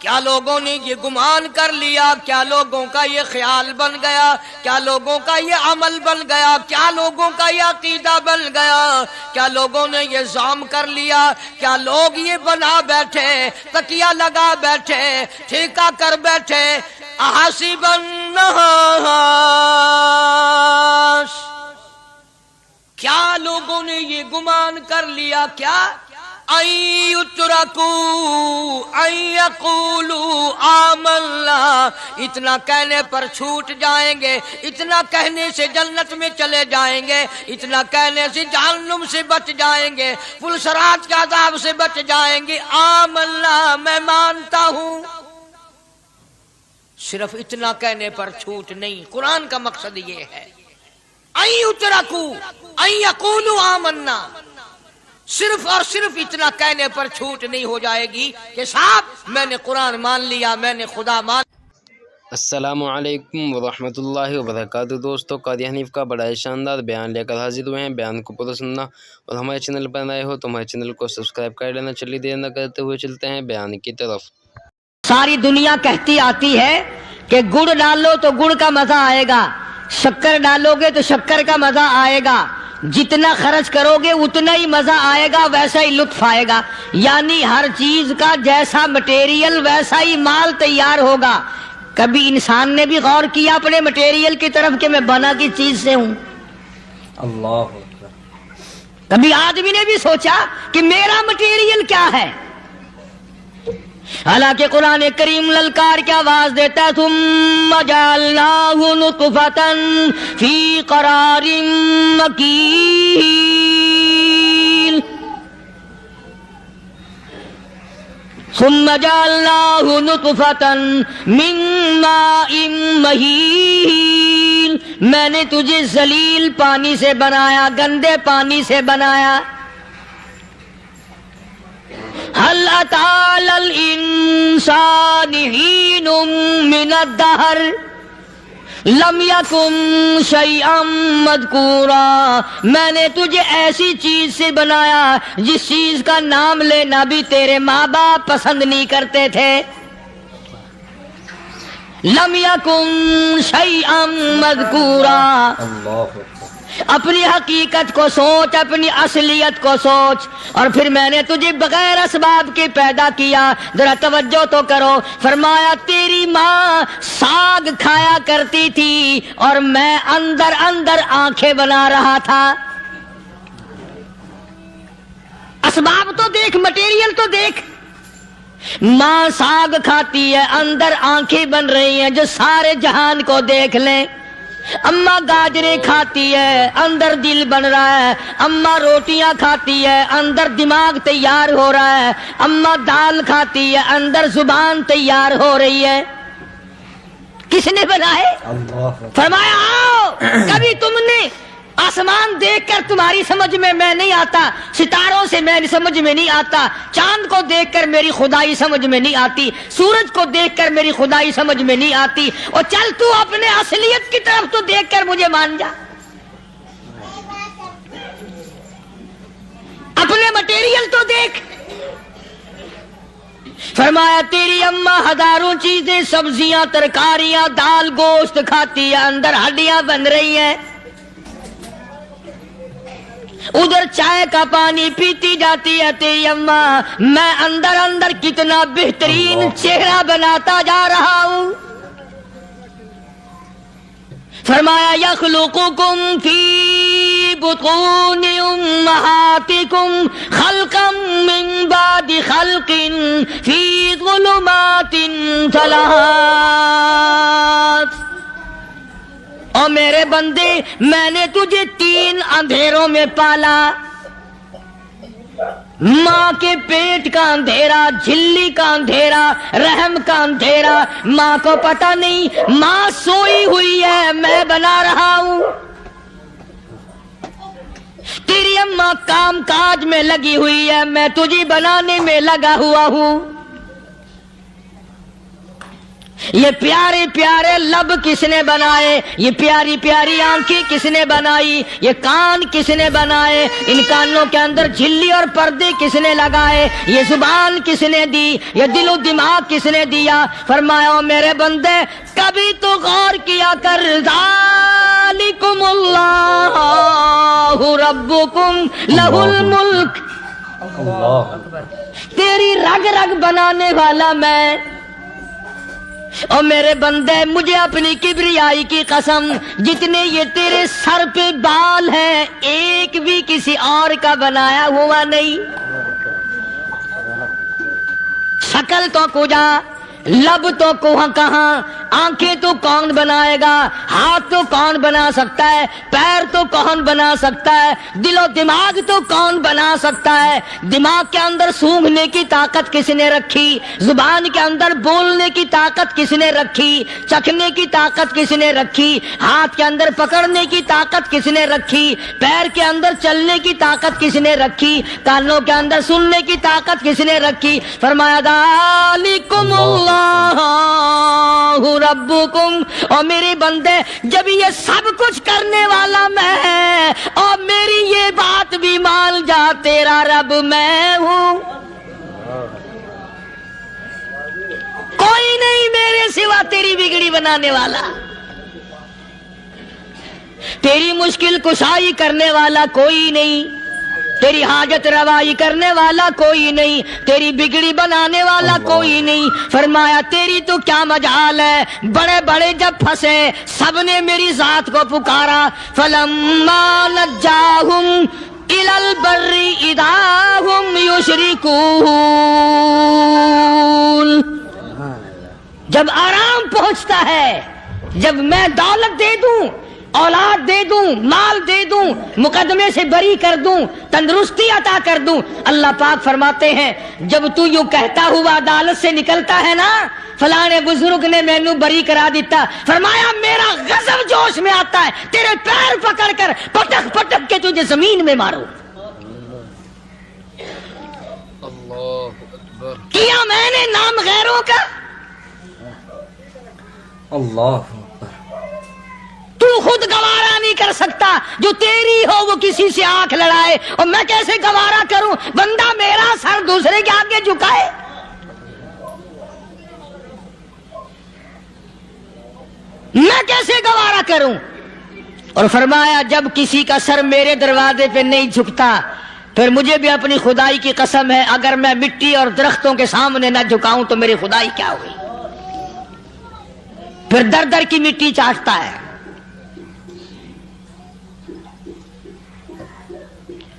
کیا لوگوں نے یہ گمان کر لیا، کیا لوگوں کا یہ خیال بن گیا، کیا لوگوں کا یہ عمل بن گیا، کیا لوگوں کا یہ عقیدہ بن گیا، کیا لوگوں نے یہ زعم کر لیا، کیا لوگ یہ بنا بیٹھے، تکیہ لگا بیٹھے، ٹھیکہ کر بیٹھے، احسب الناس، کیا لوگوں نے یہ گمان کر لیا، کیا ان یترکوا ان یقولوا آمنا، اتنا کہنے پر چھوٹ جائیں گے، اتنا کہنے سے جنت میں چلے جائیں گے، اتنا کہنے سے جہنم سے بچ جائیں گے، پلسرات کے عذاب سے بچ جائیں گے، آمنا میں مانتا ہوں۔ صرف اتنا کہنے پر چھوٹ نہیں، قرآن کا مقصد یہ ہے ان یترکوا ان یقولوا آمنا، صرف اور صرف اتنا کہنے پر چھوٹ نہیں ہو جائے گی کہ صاحب میں نے قرآن مان لیا، میں نے خدا مان۔ السلام علیکم ورحمۃ اللہ وبرکاتہ۔ دوستو، قاضی حنیف کا بڑا شاندار بیان لے کر حاضر ہوئے ہیں۔ بیان کو پورا سننا اور ہمارے چینل پر نئے ہو تو ہمارے چینل کو سبسکرائب کر لینا۔ چلیے دیر نہ کرتے ہوئے چلتے ہیں بیان کی طرف۔ ساری دنیا کہتی آتی ہے کہ گڑ ڈالو تو گڑ کا مزہ آئے گا، شکر ڈالو گے تو شکر کا مزہ آئے گا، جتنا خرچ کرو گے اتنا ہی مزہ آئے گا، ویسا ہی لطف آئے گا، یعنی ہر چیز کا جیسا مٹیریل ویسا ہی مال تیار ہوگا۔ کبھی انسان نے بھی غور کیا اپنے مٹیریل کی طرف کہ میں بنا کس چیز سے ہوں؟ اللہ، کبھی آدمی نے بھی سوچا کہ میرا مٹیریل کیا ہے؟ حالانکہ قرآن کریم للکار کی آواز دیتا ہے ثم جعلناہ نطفۃ فی قرار مکین، ثم جعلناہ نطفۃ من ماء مہین، میں نے تجھے ذلیل پانی سے بنایا، گندے پانی سے بنایا۔ هل أتى على الإنسان حين من الدهر لم يكن شيئا مذكورا، میں نے تجھے ایسی چیز سے بنایا جس چیز کا نام لینا بھی تیرے ماں باپ پسند نہیں کرتے تھے۔ لم يكن شيئا مذكورا، اپنی حقیقت کو سوچ، اپنی اصلیت کو سوچ۔ اور پھر میں نے تجھے بغیر اسباب کے پیدا کیا، ذرا توجہ تو کرو۔ فرمایا تیری ماں ساگ کھایا کرتی تھی اور میں اندر اندر آنکھیں بنا رہا تھا۔ اسباب تو دیکھ، مٹیریل تو دیکھ۔ ماں ساگ کھاتی ہے، اندر آنکھیں بن رہی ہیں جو سارے جہان کو دیکھ لیں۔ اماں گاجریں کھاتی ہے، اندر دل بن رہا ہے۔ اماں روٹیاں کھاتی ہے، اندر دماغ تیار ہو رہا ہے۔ اماں دال کھاتی ہے، اندر زبان تیار ہو رہی ہے۔ کس نے بنائے؟ فرمایا آؤ، کبھی تم نے آسمان دیکھ کر تمہاری سمجھ میں نہیں آتا، ستاروں سے میں سمجھ میں نہیں آتا، چاند کو دیکھ کر میری خدائی سمجھ میں نہیں آتی، سورج کو دیکھ کر میری خدائی سمجھ میں نہیں آتی، اور چل تو اپنے اصلیت کی طرف تو دیکھ کر مجھے مان جا، اپنے مٹیریل تو دیکھ۔ فرمایا تیری اماں ہزاروں چیزیں، سبزیاں، ترکاریاں، دال، گوشت کھاتی ہے، اندر ہڈیاں بن رہی ہیں۔ ادھر چائے کا پانی پیتی جاتی ہے تیری اماں، میں اندر اندر کتنا بہترین چہرہ بناتا جا رہا ہوں۔ فرمایا یخلقکم فی بطون امہاتکم خلقا من بعد خلق فی ظلمات ثلاث، اور میرے بندے میں نے تجھے 3 اندھیروں میں پالا، ماں کے پیٹ کا اندھیرا، جھلی کا اندھیرا، رحم کا اندھیرا، ماں کو پتہ نہیں، ماں سوئی ہوئی ہے، میں بنا رہا ہوں۔ تیری اماں کام کاج میں لگی ہوئی ہے، میں تجھے بنانے میں لگا ہوا ہوں۔ یہ پیارے پیارے لب کس نے بنائے؟ یہ پیاری پیاری آنکھیں کس نے بنائی؟ یہ کان کس نے بنائے؟ ان کانوں کے اندر جھلی اور پردے کس نے لگائے؟ یہ زبان کس نے دی؟ یہ دل و دماغ کس نے دیا؟ فرمایا او میرے بندے کبھی تو غور کیا کر، ذالکم اللہ ربکم لہ الملک، اللہ تیری رگ رگ بنانے والا میں، اور میرے بندے مجھے اپنی کبریائی کی قسم، جتنے یہ تیرے سر پہ بال ہیں ایک بھی کسی اور کا بنایا ہوا نہیں۔ شکل تو کجا، لب تو کہاں، آنکھیں تو کون بنائے گا، ہاتھ تو کون بنا سکتا ہے، پیر تو کون بنا سکتا ہے، دل و دماغ تو کون بنا سکتا ہے؟ دماغ کے اندر سونگھنے کی طاقت کس نے رکھی؟ زبان کے اندر بولنے کی طاقت کس نے رکھی؟ چکھنے کی طاقت کس نے رکھی؟ ہاتھ کے اندر پکڑنے کی طاقت کس نے رکھی؟ پیر کے اندر چلنے کی طاقت کس نے رکھی؟ کانوں کے اندر سننے کی طاقت کس نے رکھی؟ فرمایا ذالکم اللہ ربکم، اور میرے بندے جب یہ سب کچھ کرنے والا میں اور میری یہ بات بھی مان جا تیرا رب میں ہوں، کوئی نہیں میرے سوا تیری بگڑی بنانے والا، تیری مشکل کشائی کرنے والا کوئی نہیں، تیری حاجت روائی کرنے والا کوئی نہیں، تیری بگڑی بنانے والا کوئی نہیں۔ فرمایا تیری تو کیا مجال ہے، بڑے بڑے جب پھنسے سب نے میری ذات کو پکارا، فلما نجاہم الی البر اذا ہم یشرکون، جب آرام پہنچتا ہے، جب میں دولت دے دوں، اولاد دے دوں، مال دے دوں، مقدمے سے بری کر دوں، تندرستی عطا کر دوں، اللہ پاک فرماتے ہیں جب تو یوں کہتا ہوا عدالت سے نکلتا ہے نا فلانے بزرگ نے مینو بری کرا دیتا، فرمایا میرا غضب جوش میں آتا ہے، تیرے پیر پکڑ کر پٹک پٹک کے تجھے زمین میں ماروں۔ کیا میں نے نام غیروں کا؟ اللہ تو خود گوارا نہیں کر سکتا، جو تیری ہو وہ کسی سے آنکھ لڑائے، اور میں کیسے گوارا کروں بندہ میرا سر دوسرے کے آگے جھکائے؟ میں کیسے گوارا کروں؟ اور فرمایا جب کسی کا سر میرے دروازے پہ نہیں جھکتا پھر مجھے بھی اپنی خدائی کی قسم ہے اگر میں مٹی اور درختوں کے سامنے نہ جھکاؤں تو میری خدائی کیا ہوئی؟ پھر در در کی مٹی چاٹتا ہے۔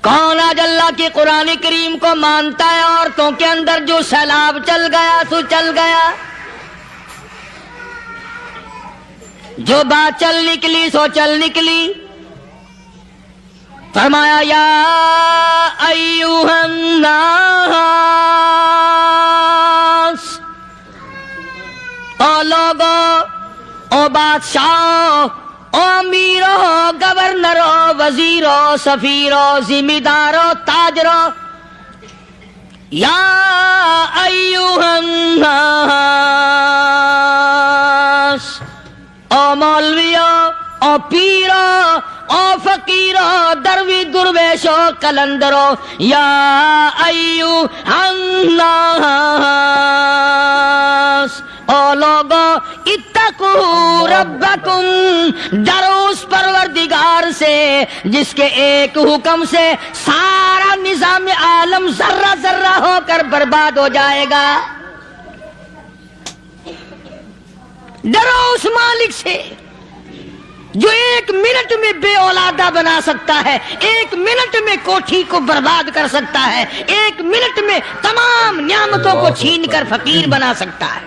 کون آج اللہ کی قرآن کریم کو مانتا ہے؟ عورتوں کے اندر جو سیلاب چل گیا سو چل گیا، جو بات چل نکلی سو چل نکلی۔ فرمایا یا ایھا الناس، او لوگو، او بادشاہ، او امیرو، گورنرو، وزیرو، سفیرو، ذمہ دارو، تاجرو، یا ایھا الناس، او مولویو، او پیرو، او فقیرو، دروی درویشو، کلندرو، یا ایھا الناس، او لوگو اتقوا ربکم، ڈرو اس پروردگار سے جس کے ایک حکم سے سارا نظام عالم ذرہ ذرہ ہو کر برباد ہو جائے گا۔ ڈرو اس مالک سے جو ایک منٹ میں بے اولادہ بنا سکتا ہے، ایک منٹ میں کوٹھی کو برباد کر سکتا ہے، ایک منٹ میں تمام نعمتوں کو چھین کر فقیر بنا سکتا ہے۔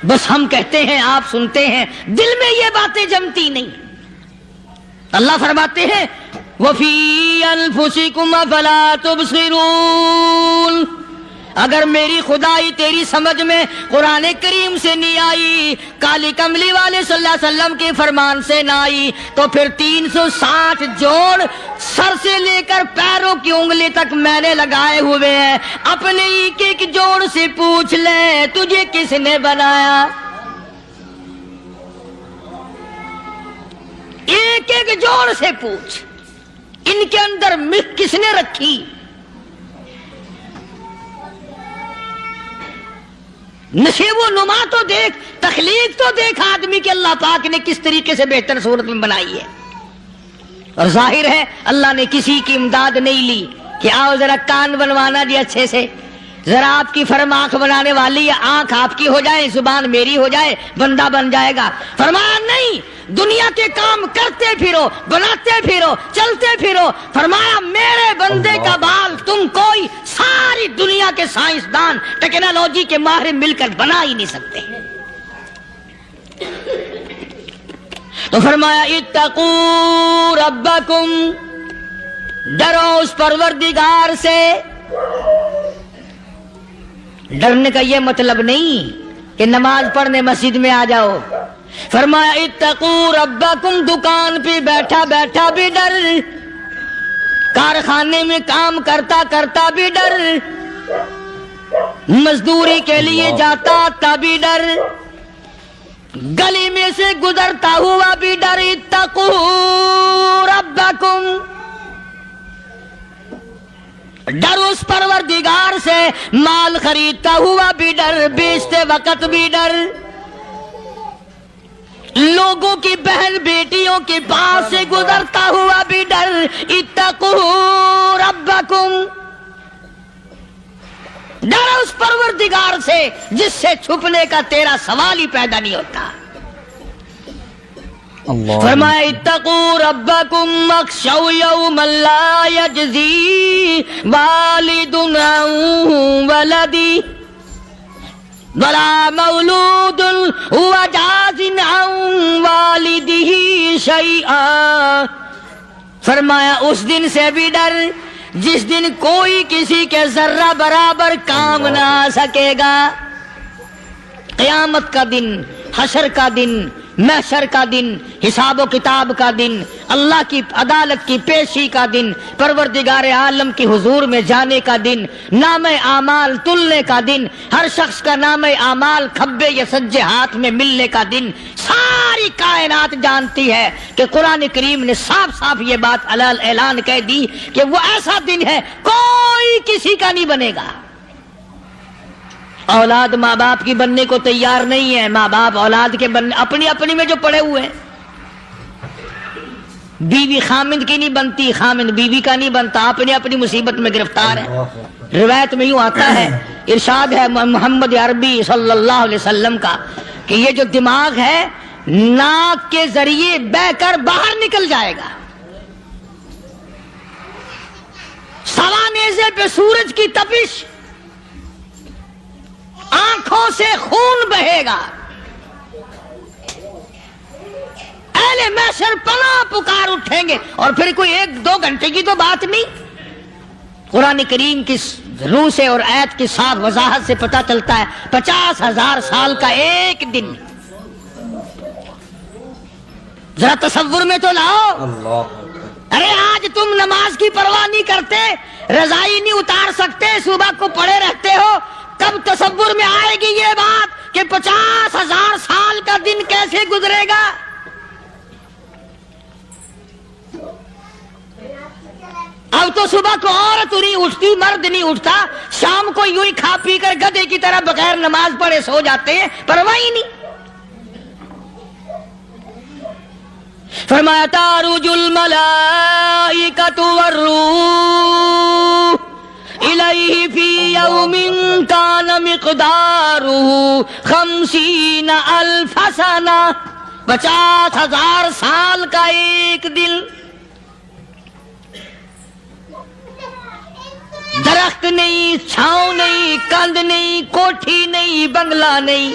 بس ہم کہتے ہیں، آپ سنتے ہیں، دل میں یہ باتیں جمتی نہیں۔ اللہ فرماتے ہیں وَفِي أَنفُسِكُمْ أَفَلَا تُبْصِرُونَ، اگر میری خدائی تیری سمجھ میں قرآن کریم سے نہیں آئی، کالی کملی والے صلی اللہ علیہ وسلم کے فرمان سے نہ آئی، تو پھر 360 جوڑ سر سے لے کر پیروں کی انگلی تک میں نے لگائے ہوئے ہیں، اپنے ایک ایک جوڑ سے پوچھ لے تجھے کس نے بنایا؟ ایک ایک جوڑ سے پوچھ، ان کے اندر مکھ کس نے رکھی؟ نشیب و نما تو دیکھ، تخلیق تو دیکھ آدمی کے اللہ پاک نے کس طریقے سے بہتر صورت میں بنائی ہے۔ اور ظاہر ہے اللہ نے کسی کی امداد نہیں لی کہ آؤ ذرا کان بنوانا جی اچھے سے، ذرا آپ کی فرم آنکھ بنانے والی ہے، آنکھ آپ کی ہو جائے، زبان میری ہو جائے، بندہ بن جائے گا۔ فرمایا نہیں، دنیا کے کام کرتے پھرو، بناتے پھرو، چلتے پھرو۔ فرمایا میرے بندے کا بال تم کوئی ساری دنیا کے سائنسدان ٹیکنالوجی کے ماہر مل کر بنا ہی نہیں سکتے۔ تو فرمایا اتقوا ربکم، ڈرو اس پروردگار سے۔ ڈرنے کا یہ مطلب نہیں کہ نماز پڑھنے مسجد میں آ جاؤ۔ فرمایا اتقوا ربکم، دکان پہ بیٹھا بیٹھا بھی ڈر، کارخانے میں کام کرتا کرتا بھی ڈر، مزدوری کے لیے جاتا تبھی ڈر، گلی میں سے گزرتا ہوا بھی ڈر۔ اتقوا ربکم، ڈر اس پروردگار سے، مال خریدتا ہوا بھی ڈر، بیچتے وقت بھی ڈر، لوگوں کی بہن بیٹیوں کے پاس سے گزرتا ہوا بھی ڈر۔ اتقوا ربکم، ڈر اس پروردگار سے جس سے چھپنے کا تیرا سوال ہی پیدا نہیں ہوتا۔ فرمایا اتقوا ربکم واخشوا یوما لا یجزی والد عن ولدی ولا مولود هو جاز عن والدہ شیئا۔ فرمایا اس دن سے بھی ڈر جس دن کوئی کسی کے ذرہ برابر کام نہ آ سکے گا۔ قیامت کا دن، حشر کا دن، محشر کا دن، حساب و کتاب کا دن، اللہ کی عدالت کی پیشی کا دن، پروردگار عالم کی حضور میں جانے کا دن، نام اعمال تلنے کا دن، ہر شخص کا نام اعمال کھبے یا سجے ہاتھ میں ملنے کا دن۔ ساری کائنات جانتی ہے کہ قرآن کریم نے صاف صاف یہ بات اعلان کہہ دی کہ وہ ایسا دن ہے کوئی کسی کا نہیں بنے گا۔ اولاد ماں باپ کی بننے کو تیار نہیں ہے، ماں باپ اولاد کے بننے اپنی اپنی میں جو پڑے ہوئے ہیں۔ بیوی خامند کی نہیں بنتی، خامند بیوی کا نہیں بنتا، اپنی اپنی مصیبت میں گرفتار ہے۔ روایت میں یوں آتا ہے، ارشاد ہے محمد عربی صلی اللہ علیہ وسلم کا کہ یہ جو دماغ ہے ناک کے ذریعے بہ کر باہر نکل جائے گا، سوا نیزے پہ سورج کی تپش، آنکھوں سے خون بہے گا، اہل محشر پناہ پکار اٹھیں گے۔ اور پھر کوئی 1-2 گھنٹے کی تو بات نہیں، قرآن کریم کی روح سے اور آیت کی صاف وضاحت سے پتہ چلتا ہے 50,000 سال کا ایک دن۔ ذرا تصور میں تو لاؤ، ارے آج تم نماز کی پرواہ نہیں کرتے، رضائی نہیں اتار سکتے، صبح کو پڑے رہتے ہو، کب تصور میں آئے گی یہ بات کہ 50,000 سال کا دن کیسے گزرے گا؟ اب تو صبح کو عورت نہیں اٹھتی، مرد نہیں اٹھتا، شام کو یوں ہی کھا پی کر گدھے کی طرح بغیر نماز پڑھے سو جاتے ہیں، پرواہ ہی نہیں۔ فرمایا تعرج الملائکۃ والروح الیہ فی یوم کان مقدارہ 50,000 سنہ، 50,000 سال کا ایک دن۔ درخت نہیں، چھاؤں نہیں، کند نہیں، کوٹھی نہیں، بنگلہ نہیں،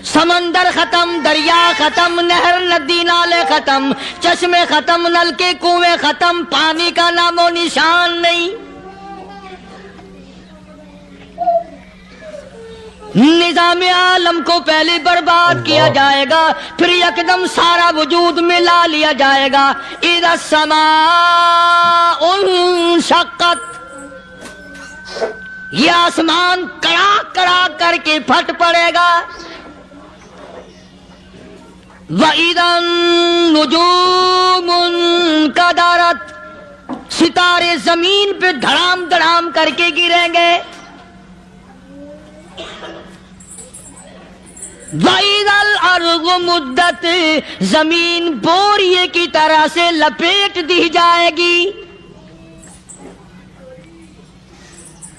سمندر ختم، دریا ختم، نہر ندی نالے ختم، چشمے ختم، نل کے کنویں ختم، پانی کا نام و نشان نہیں۔ نظام عالم کو پہلے برباد کیا جائے گا، پھر یکدم سارا وجود ملا لیا جائے گا۔ اذا السماء انشقت، یہ آسمان کڑاک کڑاک کر کے پھٹ پڑے گا۔ وَإِذَا النُّجُومُ انْكَدَرَتْ، ستارے زمین پہ دھڑام دھڑام کر کے گریں گے۔ وَإِذَا الْأَرْضُ مُدَّتْ، زمین بوریے کی طرح سے لپیٹ دی جائے گی۔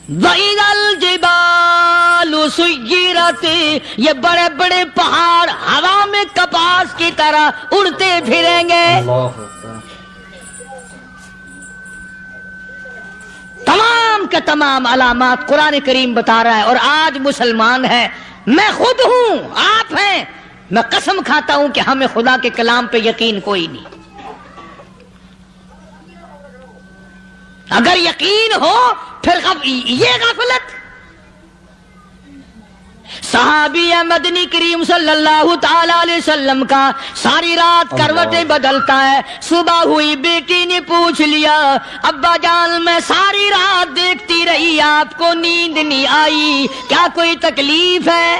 وَإِذَا الْجِبَالُ سُيِّرَتْ، یہ بڑے بڑے پہاڑ ہوا میں کپاس کی طرح اڑتے پھریں گے۔ اللہ تمام کے تمام علامات قرآن کریم بتا رہا ہے، اور آج مسلمان ہے، میں خود ہوں، آپ ہیں، میں قسم کھاتا ہوں کہ ہمیں خدا کے کلام پہ یقین کوئی نہیں۔ اگر یقین ہو پھر یہ غفلت۔ صحابی مدنی کریم صلی اللہ تعالی علیہ وسلم کا ساری رات کروٹیں بدلتا ہے، صبح ہوئی بیٹی نے پوچھ لیا، ابا جان میں ساری رات دیکھتی رہی، آپ کو نیند نہیں آئی، کیا کوئی تکلیف ہے؟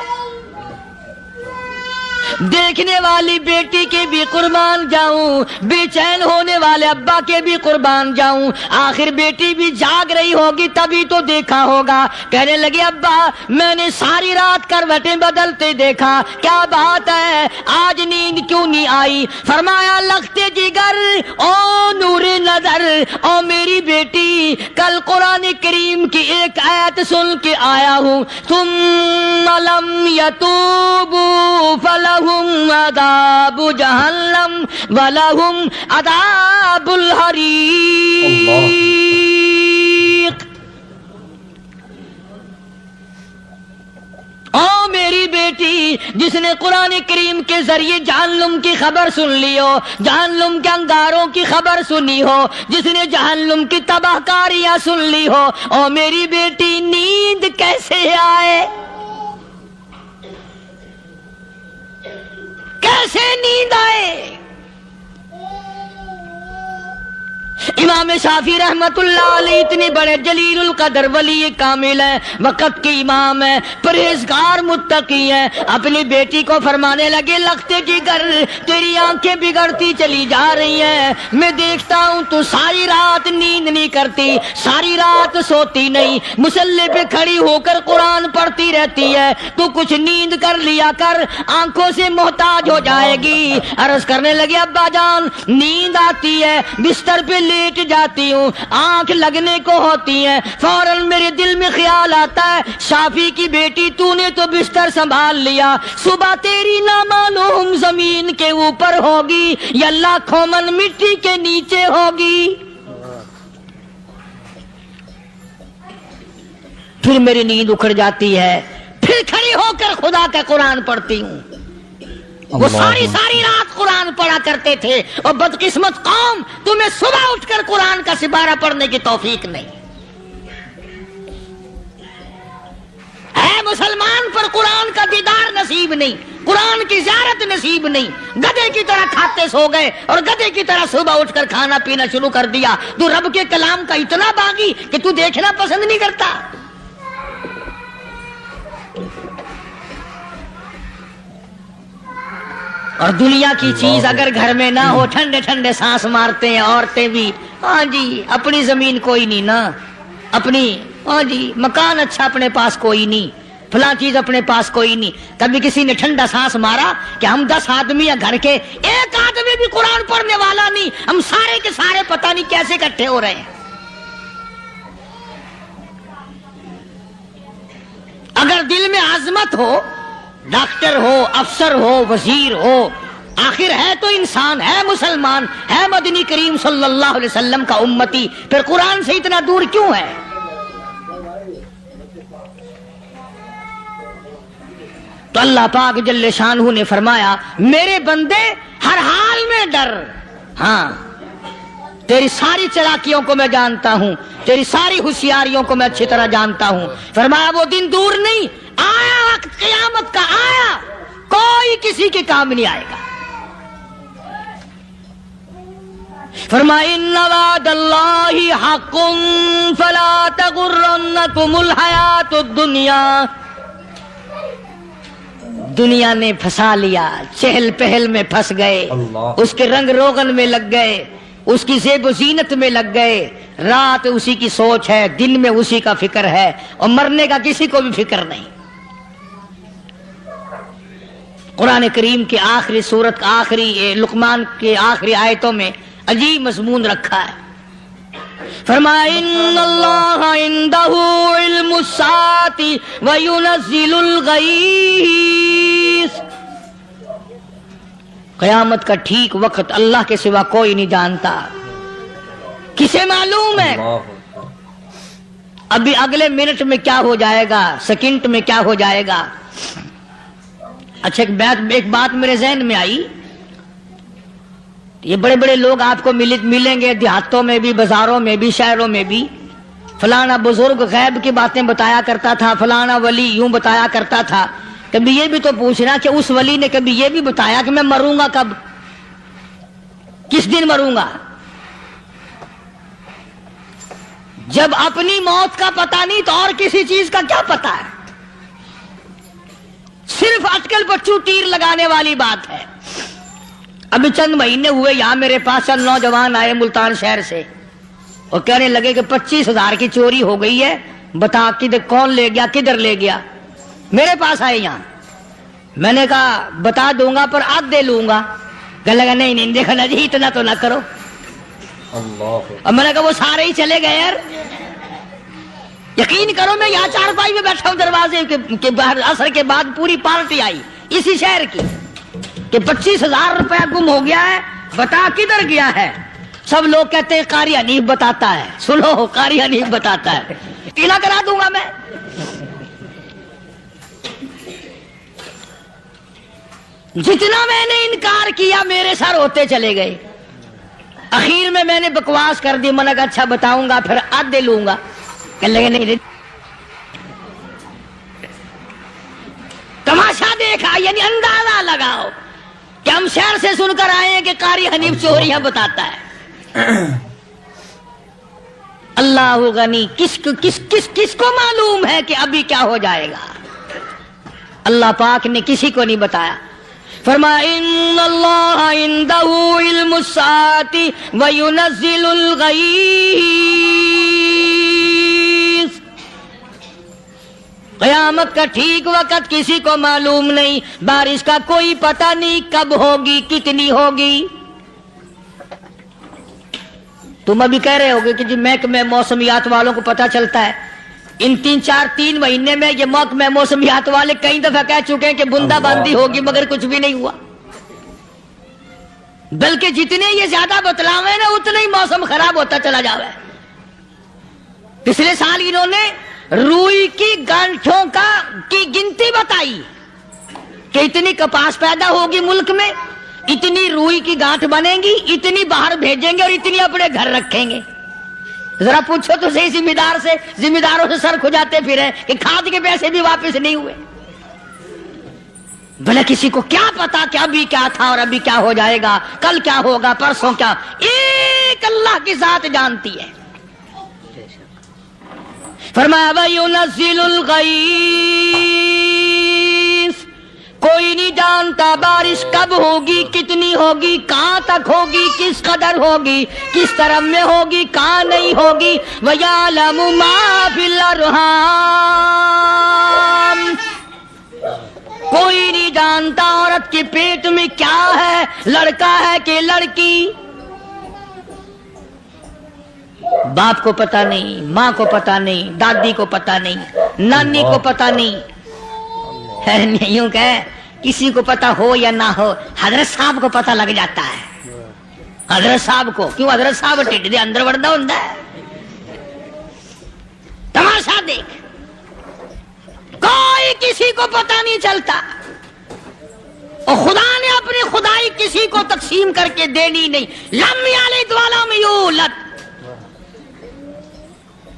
دیکھنے والی بیٹی کے بھی قربان جاؤں، بے چین ہونے والے ابا کے بھی قربان جاؤں، آخر بیٹی بھی جاگ رہی ہوگی تبھی تو دیکھا ہوگا۔ کہنے لگے ابا میں نے ساری رات کروٹیں بدلتے دیکھا، کیا بات ہے، آج نیند کیوں نہیں آئی؟ فرمایا لختے جگر او نور نظر، او میری بیٹی کل قرآن کریم کی ایک آیت سن کے آیا ہوں، ثم لم یتوبوا فلہم عذاب جہنم ولہم عذاب الحریق۔ او میری بیٹی جس نے قرآن کریم کے ذریعے جہنم کی خبر سن لی ہو، جہنم کے انگاروں کی خبر سنی ہو، جس نے جہنم کی تباہ کاریاں سن لی ہو، او میری بیٹی نیند کیسے آئے؟ کیسے نیند آئے؟ امام شافعی رحمت اللہ علیہ اتنے بڑے جلیل القدر ولی کامل ہیں، وقت کے امام ہیں، پرہیزگار متقی ہیں، اپنی بیٹی کو فرمانے لگے لختے جگر تیری آنکھیں بگڑتی چلی جا رہی ہیں، میں دیکھتا ہوں تو ساری رات نیند نہیں کرتی، ساری رات سوتی نہیں، مصلی پہ کھڑی ہو کر قرآن پڑھتی رہتی ہے، تو کچھ نیند کر لیا کر، آنکھوں سے محتاج ہو جائے گی۔ عرض کرنے لگے ابا جان نیند آتی ہے، بستر پہ لیٹ جاتی ہوں، آنکھ لگنے کو ہوتی ہے، فوراً میرے دل میں خیال آتا ہے شافی کی بیٹی تو نے تو بستر سنبھال لیا، صبح تیری نہ معلوم زمین کے اوپر ہوگی یا لاکھوں من مٹی کے نیچے ہوگی۔ پھر میری نیند اکھڑ جاتی ہے، پھر کھڑی ہو کر خدا کا قرآن پڑھتی ہوں۔ وہ ساری رات قرآن پڑھا کرتے تھے، اور بدقسمت قوم تمہیں صبح اٹھ کر قرآن کا سپارہ پڑھنے کی توفیق نہیں ہے۔ مسلمان پر قرآن کا دیدار نصیب نہیں، قرآن کی زیارت نصیب نہیں، گدھے کی طرح کھاتے سو گئے اور گدھے کی طرح صبح اٹھ کر کھانا پینا شروع کر دیا۔ تو رب کے کلام کا اتنا باغی کہ تو دیکھنا پسند نہیں کرتا۔ اور دنیا کی چیز اگر گھر میں نہ ہو، ٹھنڈے ٹھنڈے سانس مارتے ہیں عورتیں بھی، ہاں جی اپنی زمین کوئی نہیں نا، اپنی ہاں جی مکان اچھا اپنے پاس کوئی نہیں، فلاں چیز اپنے پاس کوئی نہیں۔ کبھی کسی نے ٹھنڈا سانس مارا کہ ہم 10 آدمی ہیں گھر کے، ایک آدمی بھی قرآن پڑھنے والا نہیں، ہم سارے کے سارے پتہ نہیں کیسے اکٹھے ہو رہے ہیں۔ اگر دل میں عظمت ہو، ڈاکٹر ہو، افسر ہو، وزیر ہو، آخر ہے تو انسان، ہے مسلمان، ہے مدنی کریم صلی اللہ علیہ وسلم کا امتی، پھر قرآن سے اتنا دور کیوں ہے؟ تو اللہ پاک جل شانہ نے فرمایا میرے بندے ہر حال میں ڈر، ہاں تیری ساری چلاکیوں کو میں جانتا ہوں، تیری ساری ہوشیاریوں کو میں اچھی طرح جانتا ہوں۔ فرمایا وہ دن دور نہیں، آیا وقت قیامت کا آیا کوئی کسی کے کام نہیں آئے گا. فرمایا ان وعد اللہ حق فلا تغرنکم الحیات الدنیا. دنیا نے پھنسا لیا، چہل پہل میں پھنس گئے، اللہ. اس کے رنگ روغن میں لگ گئے، اس کی زیب و زینت میں لگ گئے. رات اسی کی سوچ ہے، دن میں اسی کا فکر ہے، اور مرنے کا کسی کو بھی فکر نہیں. قرآن کریم کی آخری سورت کا آخری لقمان کے آخری آیتوں میں عجیب مضمون رکھا ہے. فرمایا ان اللہ عندہ علم الساعۃ وینزل الغیث. قیامت کا ٹھیک وقت اللہ کے سوا کوئی نہیں جانتا. کسے معلوم ہے اللہ. ابھی اگلے منٹ میں کیا ہو جائے گا، سیکنڈ میں کیا ہو جائے گا. اچھا ایک بات میرے ذہن میں آئی. یہ بڑے بڑے لوگ آپ کو ملیں گے دیہاتوں میں بھی، بازاروں میں بھی، شہروں میں بھی. فلانا بزرگ غیب کی باتیں بتایا کرتا تھا، فلانا ولی یوں بتایا کرتا تھا. کبھی یہ بھی تو پوچھنا کہ اس ولی نے کبھی یہ بھی بتایا کہ میں مروں گا کب، کس دن مروں گا. جب اپنی موت کا پتہ نہیں تو اور کسی چیز کا کیا پتہ ہے. صرف اٹکل پچو تیر لگانے والی بات ہے. ابھی چند مہینے ہوئے یہاں میرے پاس چند نوجوان آئے ملتان شہر سے، اور کہنے لگے کہ 25,000 کی چوری ہو گئی ہے، بتا کدھر کون لے گیا، کدھر لے گیا. میرے پاس آئے یہاں. میں نے کہا بتا دوں گا پر آدھے لوں گا. کہنے لگا نہیں دیکھنا جی اتنا تو نہ کرو. اللہ. اور میں نے کہا وہ سارے ہی چلے گئے یار. یقین کرو میں یہاں چارپائی میں بیٹھا ہوں دروازے کے باہر، عصر کے بعد پوری پارٹی آئی اسی شہر کی کہ 25,000 روپیہ گم ہو گیا ہے، بتا کدھر گیا ہے. سب لوگ کہتے ہیں قاری حنیف بتاتا ہے. سنو قاری حنیف بتاتا ہے، ٹیلا کرا دوں گا میں. جتنا میں نے انکار کیا میرے سر ہوتے چلے گئے. اخیر میں نے بکواس کر دی. میں نے کہا اچھا بتاؤں گا پھر آدھے لوں گا. کہنے لگے نہیں. تماشا دیکھا یعنی اندازہ لگاؤ کہ ہم شہر سے سن کر آئے ہیں کہ قاری حنیف چوریاں بتاتا ہے. اللہ غنی. کس کو معلوم ہے کہ ابھی کیا ہو جائے گا. اللہ پاک نے کسی کو نہیں بتایا. فرمایا ان اللہ عندہ علم الساعۃ وینزل الغیث. قیامت کا ٹھیک وقت کسی کو معلوم نہیں. بارش کا کوئی پتہ نہیں کب ہوگی، کتنی ہوگی. تم ابھی کہہ رہے ہوگے کہ جی محکمہ موسمیات والوں کو پتہ چلتا ہے. ان 3 مہینے میں یہ محکمہ موسمیات والے کئی دفعہ کہہ چکے ہیں کہ بندہ باندی ہوگی، مگر کچھ بھی نہیں ہوا. بلکہ جتنے یہ زیادہ بتلاوے نا اتنا ہی موسم خراب ہوتا چلا جاوے. پچھلے سال انہوں نے روئی کی گانٹھوں کی گنتی بتائی کہ اتنی کپاس پیدا ہوگی ملک میں، اتنی روئی کی گانٹھ بنے گی، اتنی باہر بھیجیں گے اور اتنی اپنے گھر رکھیں گے. ذرا پوچھو تو صحیح ذمہ داروں سے سر کھجاتے پھرے کہ کھاد کے پیسے بھی واپس نہیں ہوئے. بھلا کسی کو کیا پتا کہ ابھی کیا تھا اور ابھی کیا ہو جائے گا، کل کیا ہوگا، پرسوں کیا. ایک اللہ کی ذات جانتی ہے. فرمایا وَيُنَزِّلُ الْغَيْثَ. کوئی نہیں جانتا بارش کب ہوگی، کتنی ہوگی، کہاں تک ہوگی، کس قدر ہوگی، کس طرف میں ہوگی، کہاں نہیں ہوگی. وَيَعْلَمُ مَا فِي الْأَرْحَامِ. کوئی نہیں جانتا عورت کے پیٹ میں کیا ہے، لڑکا ہے کہ لڑکی. باپ کو پتہ نہیں، ماں کو پتہ نہیں، دادی کو پتہ نہیں، نانی کو پتہ نہیں. یوں کہ کسی کو پتہ ہو یا نہ ہو حضرت صاحب کو پتہ لگ جاتا ہے. حضرت صاحب کو کیوں؟ حضرت صاحب ٹھڈ دے اندر وڑدا ہوندا ہے. تماشا دیکھ، کوئی کسی کو پتہ نہیں چلتا. اور خدا نے اپنی خدائی کسی کو تقسیم کر کے دینی نہیں. لم یلد ولم یولد.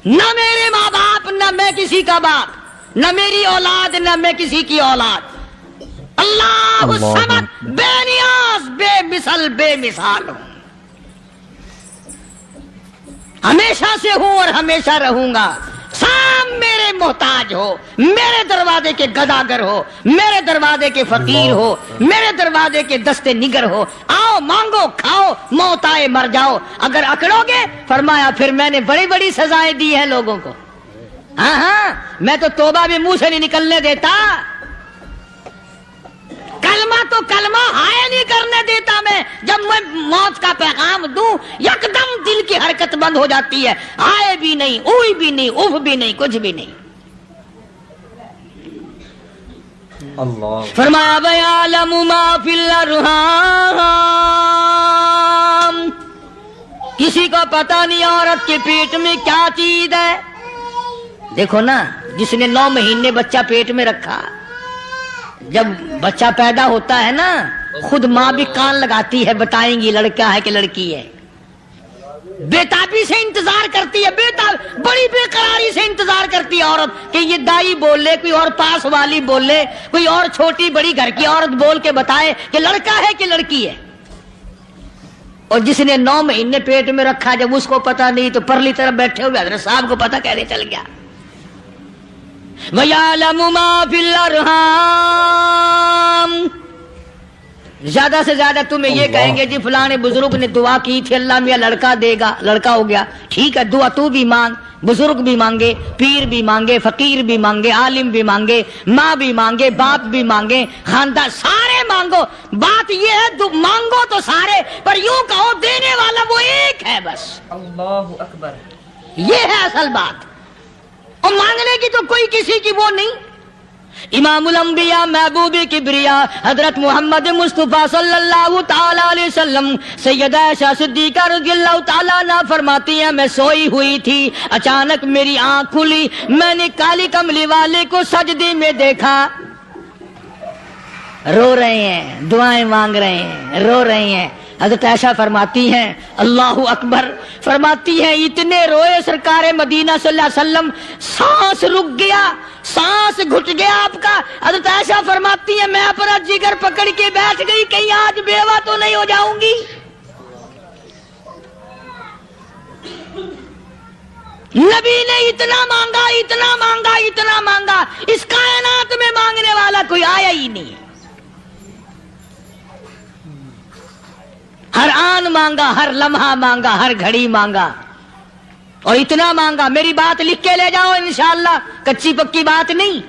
نہ میرے ماں باپ، نہ میں کسی کا باپ. نہ میری اولاد نہ میں کسی کی اولاد. اللہ الصمد، بے نیاز، بے مثل، بے مثال ہوں. ہمیشہ سے ہوں اور ہمیشہ رہوں گا. سام میرے محتاج ہو، میرے دروازے کے گداگر ہو، میرے دروازے کے فقیر ہو، میرے دروازے کے دستے نگر ہو، آؤ مانگو کھاؤ، موت آئے مر جاؤ. اگر اکڑو گے فرمایا پھر میں نے بڑی بڑی سزائیں دی ہیں لوگوں کو. ہاں ہاں، میں تو توبہ بھی منہ سے نہیں نکلنے دیتا، کلمہ تو کلمہ ہائے نہیں کرنے دیتا. میں جب میں موت کا پیغام دوں یکدم دل کی حرکت بند ہو جاتی ہے. ہائے بھی نہیں، اوئی بھی نہیں، اف بھی نہیں، کچھ بھی نہیں. اللہ فرمایا وَيَعْلَمُ مَا فِي الْأَرْحَامِ، کسی کو پتہ نہیں عورت کے پیٹ میں کیا چیز ہے. دیکھو نا، جس نے 9 مہینے بچہ پیٹ میں رکھا، جب بچہ پیدا ہوتا ہے نا خود ماں بھی کان لگاتی ہے، بتائیں گی لڑکا ہے کہ لڑکی ہے. بےتابی سے انتظار کرتی ہے، بڑی بے قراری سے انتظار کرتی ہے عورت کہ یہ دائی بولے، کوئی اور پاس والی بولے، کوئی اور چھوٹی بڑی گھر کی عورت بول کے بتائے کہ لڑکا ہے کہ لڑکی ہے. اور جس نے 9 مہینے پیٹ میں رکھا، جب اس کو پتا نہیں تو پرلی طرف بیٹھے ہوئے حضرت صاحب کو پتا کیسے چل گیا. وَيَعْلَمُ مَا فِي الْأَرْحَامِ، زیادہ سے زیادہ تمہیں یہ کہیں گے جی فلاں بزرگ نے دعا کی تھی اللہ میاں لڑکا دے گا، لڑکا ہو گیا. ٹھیک ہے، دعا تو بھی مانگ، بزرگ بھی مانگے، پیر بھی مانگے، فقیر بھی مانگے، عالم بھی مانگے، ماں بھی مانگے، باپ بھی مانگے، خاندان سارے مانگو. بات یہ ہے مانگو تو سارے، پر یوں کہو دینے والا وہ ایک ہے بس. اللہ اکبر. یہ ہے اصل بات، اور مانگنے کی تو کوئی کسی کی وہ نہیں. امام الانبیاء محبوب کبریا حضرت محمد مصطفیٰ صلی اللہ تعالی علیہ وسلم سیدہ عائشہ صدیقہ رضی اللہ تعالیٰ عنہ فرماتی ہیں میں سوئی ہوئی تھی، اچانک میری آنکھ کھلی، میں نے کالی کملی والے کو سجدے میں دیکھا، رو رہے ہیں، دعائیں مانگ رہے ہیں، رو رہے ہیں. حضرت عائشہ فرماتی ہیں اللہ اکبر، فرماتی ہیں اتنے روئے سرکار مدینہ صلی اللہ علیہ وسلم، سانس رک گیا، سانس گھٹ گیا آپ کا. حضرت عائشہ فرماتی ہیں میں اپنا جگر پکڑ کے بیٹھ گئی، کہیں آج بیوہ تو نہیں ہو جاؤں گی. نبی نے اتنا مانگا، اتنا مانگا، اتنا مانگا، اس کائنات میں مانگنے والا کوئی آیا ہی نہیں. ہر آن مانگا، ہر لمحہ مانگا، ہر گھڑی مانگا، اور اتنا مانگا. میری بات لکھ کے لے جاؤ انشاءاللہ، کچی پکی بات نہیں.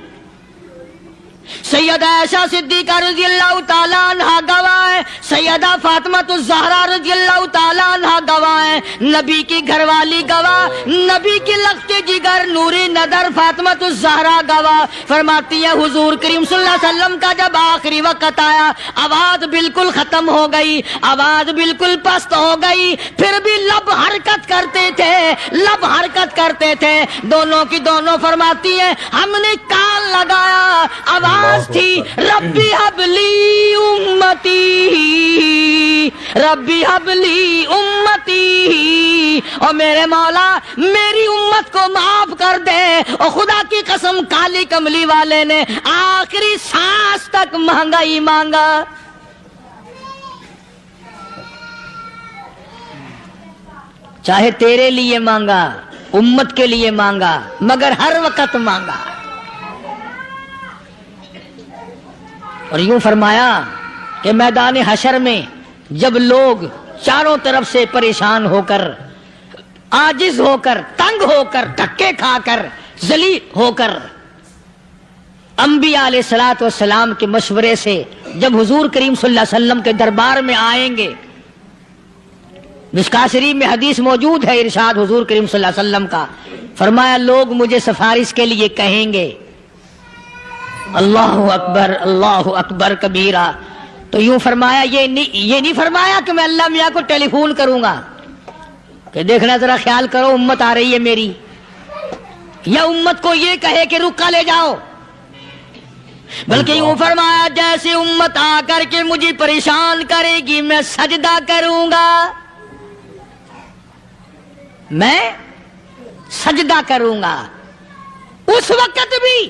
سیدہ عائشہ صدیقہ رضی اللہ تعالیٰ عنہ گواہ ہے، سیدہ فاطمہ الزہرا رضی اللہ تعالیٰ عنہ گواہ ہے، نبی کی گھر والی گواہ، نبی کی لخت جگر نوری نظر فاطمہ الزہرا گواہ. فرماتی ہے حضور کریم صلی اللہ علیہ وسلم کا جب آخری وقت آیا، آواز بالکل ختم ہو گئی، آواز بالکل پست ہو گئی، پھر بھی لب حرکت کرتے تھے، لب حرکت کرتے تھے، دونوں کی دونوں. فرماتی ہے ہم نے کان لگایا، آواز تھی ربی حبلی امتی، ربی حبلی امتی، اور میرے مولا میری امت کو معاف کر دے. اور خدا کی قسم کالی کملی والے نے آخری سانس تک مانگا ہی مانگا. چاہے تیرے لیے مانگا، امت کے لیے مانگا، مگر ہر وقت مانگا. اور یوں فرمایا کہ میدان حشر میں جب لوگ چاروں طرف سے پریشان ہو کر، عاجز ہو کر، تنگ ہو کر، دھکے کھا کر، ذلیل ہو کر، انبیاء علیہ الصلوۃ والسلام کے مشورے سے جب حضور کریم صلی اللہ علیہ وسلم کے دربار میں آئیں گے، مشکاۃ شریف میں حدیث موجود ہے، ارشاد حضور کریم صلی اللہ علیہ وسلم کا، فرمایا لوگ مجھے سفارش کے لیے کہیں گے. اللہ اکبر، اللہ اکبر کبیرہ. تو یوں فرمایا، یہ نہیں فرمایا کہ میں اللہ میاں کو ٹیلی فون کروں گا کہ دیکھنا ذرا خیال کرو امت آ رہی ہے میری، یا امت کو یہ کہے کہ رکا لے جاؤ، بلکہ یوں فرمایا جیسے امت آ کر کے مجھے پریشان کرے گی میں سجدہ کروں گا، میں سجدہ کروں گا. اس وقت بھی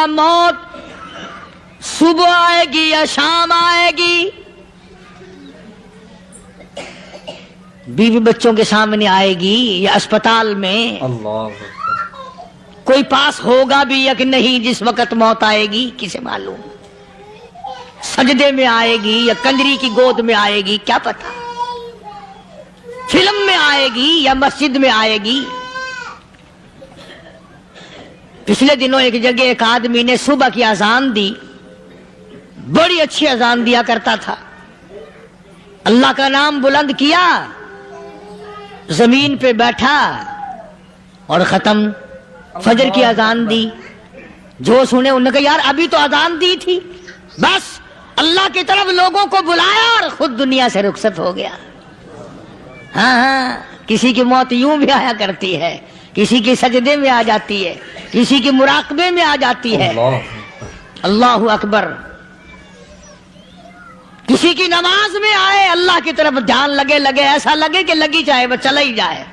کیا موت صبح آئے گی یا شام آئے گی؟ بیوی بچوں کے سامنے آئے گی یا اسپتال میں؟ اللہ کوئی پاس ہوگا بھی یا کہ نہیں جس وقت موت آئے گی؟ کسے معلوم؟ سجدے میں آئے گی یا کنجری کی گود میں آئے گی؟ کیا پتا؟ فلم میں آئے گی یا مسجد میں آئے گی؟ پچھلے دنوں ایک جگہ ایک آدمی نے صبح کی اذان دی، بڑی اچھی اذان دیا کرتا تھا، اللہ کا نام بلند کیا، زمین پہ بیٹھا اور ختم۔ فجر کی اذان دی، جو سنے انہوں نے کہا یار ابھی تو اذان دی تھی، بس اللہ کی طرف لوگوں کو بلایا اور خود دنیا سے رخصت ہو گیا۔ ہاں کسی کی موت یوں بھی آیا کرتی ہے، کسی کی سجدے میں آ جاتی ہے، کسی کی مراقبے میں آ جاتی ہے۔ اللہ اکبر۔ کسی کی نماز میں آئے، اللہ کی طرف دھیان لگے ایسا لگے کہ لگی جائے وہ چلا ہی جائے۔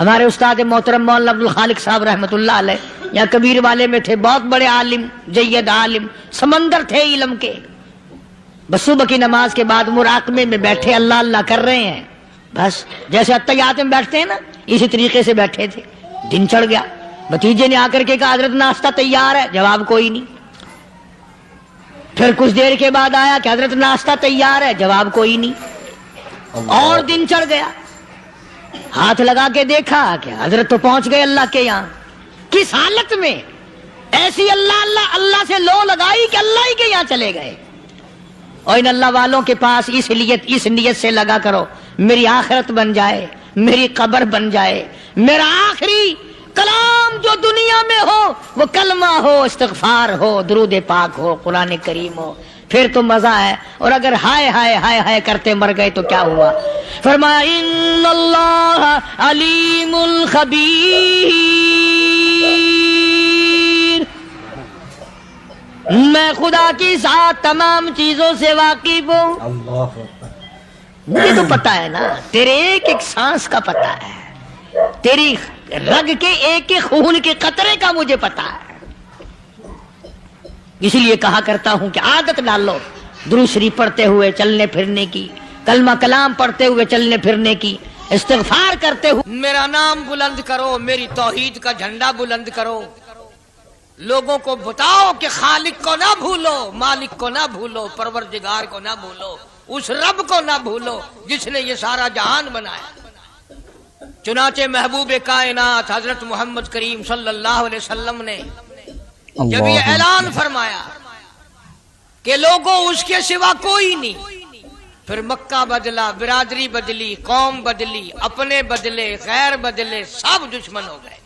ہمارے استاد محترم مولانا عبد الخالق صاحب رحمۃ اللہ علیہ یا کبیر والے میں تھے، بہت بڑے عالم، جید عالم، سمندر تھے علم کے۔ بس صبح کی نماز کے بعد مراقبے میں بیٹھے اللہ اللہ کر رہے ہیں، بس جیسے اتحیات میں بیٹھتے ہیں نا اسی طریقے سے بیٹھے تھے۔ دن چڑھ گیا، بھتیجے نے آ کر کے کہا حضرت ناشتہ تیار ہے، جواب کوئی نہیں۔ پھر کچھ دیر کے بعد آیا کہ حضرت ناشتہ تیار ہے، جواب کوئی نہیں۔ اور دن چڑھ گیا، ہاتھ لگا کے دیکھا کہ حضرت تو پہنچ گئے اللہ کے یہاں۔ کس حالت میں؟ ایسی اللہ اللہ اللہ سے لو لگائی کہ اللہ ہی کے یہاں چلے گئے۔ اور ان اللہ والوں کے پاس اس نیت سے لگا کرو میری آخرت بن جائے، میری قبر بن جائے، میرا آخری کلام جو دنیا میں ہو وہ کلمہ ہو، استغفار ہو، درود پاک ہو، قرآن کریم ہو، پھر تو مزہ ہے۔ اور اگر ہائے ہائے ہائے ہائے کرتے مر گئے تو کیا ہوا؟ فرمایا ان اللہ علیم خبیر، میں خدا کی ذات تمام چیزوں سے واقف ہوں۔ اللہ مجھے تو پتا ہے نا، تیرے ایک ایک سانس کا پتا ہے، تیری رگ کے ایک ایک خون کے قطرے کا مجھے پتا ہے۔ اس لیے کہا کرتا ہوں کہ عادت ڈال لو درود شریف پڑھتے ہوئے چلنے پھرنے کی، کلمہ کلام پڑھتے ہوئے چلنے پھرنے کی، استغفار کرتے ہوئے میرا نام بلند کرو، میری توحید کا جھنڈا بلند کرو، لوگوں کو بتاؤ کہ خالق کو نہ بھولو، مالک کو نہ بھولو، پروردگار کو نہ بھولو، اس رب کو نہ بھولو جس نے یہ سارا جہان بنایا۔ چنانچہ محبوب کائنات حضرت محمد کریم صلی اللہ علیہ وسلم نے جب یہ اعلان فرمایا کہ لوگوں اس کے سوا کوئی نہیں، پھر مکہ بدلا، برادری بدلی، قوم بدلی، اپنے بدلے، غیر بدلے، سب دشمن ہو گئے۔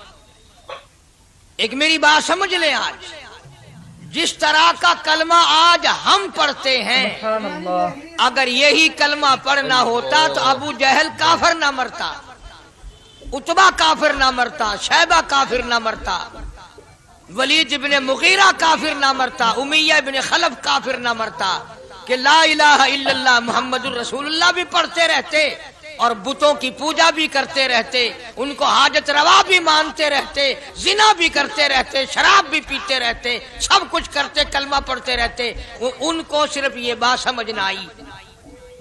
ایک میری بات سمجھ لیں، آج جس طرح کا کلمہ آج ہم پڑھتے ہیں، اگر یہی کلمہ پڑھنا ہوتا تو ابو جہل کافر نہ مرتا، عتبہ کافر نہ مرتا، شیبہ کافر نہ مرتا، ولید ابن مغیرہ کافر نہ مرتا، امیہ ابن خلف کافر نہ مرتا، کہ لا الہ الا اللہ محمد الرسول اللہ بھی پڑھتے رہتے اور بتوں کی پوجا بھی کرتے رہتے، ان کو حاجت روا بھی مانتے رہتے، زنا بھی کرتے رہتے، شراب بھی پیتے رہتے، سب کچھ کرتے، کلمہ پڑھتے رہتے۔ ان کو صرف یہ بات سمجھ نہ آئی،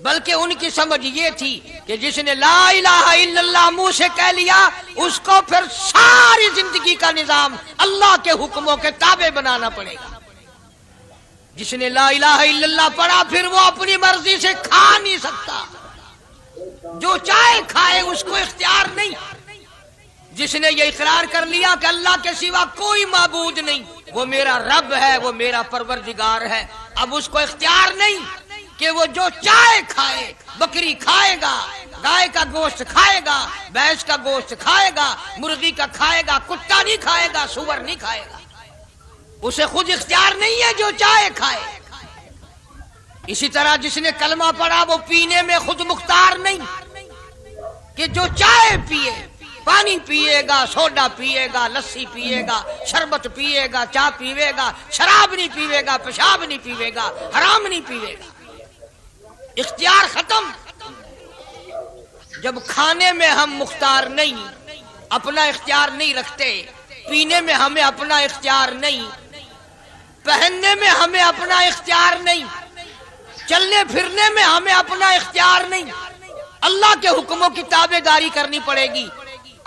بلکہ ان کی سمجھ یہ تھی کہ جس نے لا الہ الا اللہ منہ سے کہہ لیا اس کو پھر ساری زندگی کا نظام اللہ کے حکموں کے تابع بنانا پڑے گا۔ جس نے لا الہ الا اللہ پڑھا پھر وہ اپنی مرضی سے کھا نہیں سکتا، جو چاہے کھائے، اس کو اختیار نہیں۔ جس نے یہ اقرار کر لیا کہ اللہ کے سوا کوئی معبود نہیں، وہ میرا رب ہے، وہ میرا پروردگار ہے، اب اس کو اختیار نہیں کہ وہ جو چاہے کھائے، بکری کھائے گا، گائے کا گوشت کھائے گا، بھینس کا گوشت کھائے گا، مرغی کا کھائے گا، کتا نہیں کھائے گا، سور نہیں کھائے گا، اسے خود اختیار نہیں ہے، جو چاہے کھائے۔ اسی طرح جس نے کلمہ پڑھا وہ پینے میں خود مختار نہیں کہ جو چاہے پیے، پانی پیے گا، سوڈا پیے گا، لسی پیے گا، شربت پیے گا، چائے پیے گا، شراب نہیں پیے گا، پیشاب نہیں پیے گا، حرام نہیں پیے گا، اختیار ختم۔ جب کھانے میں ہم مختار نہیں، اپنا اختیار نہیں رکھتے، پینے میں ہمیں اپنا اختیار نہیں، پہننے میں ہمیں اپنا اختیار نہیں، چلنے پھرنے میں ہمیں اپنا اختیار نہیں، اللہ کے حکموں کی تابع داری کرنی پڑے گی۔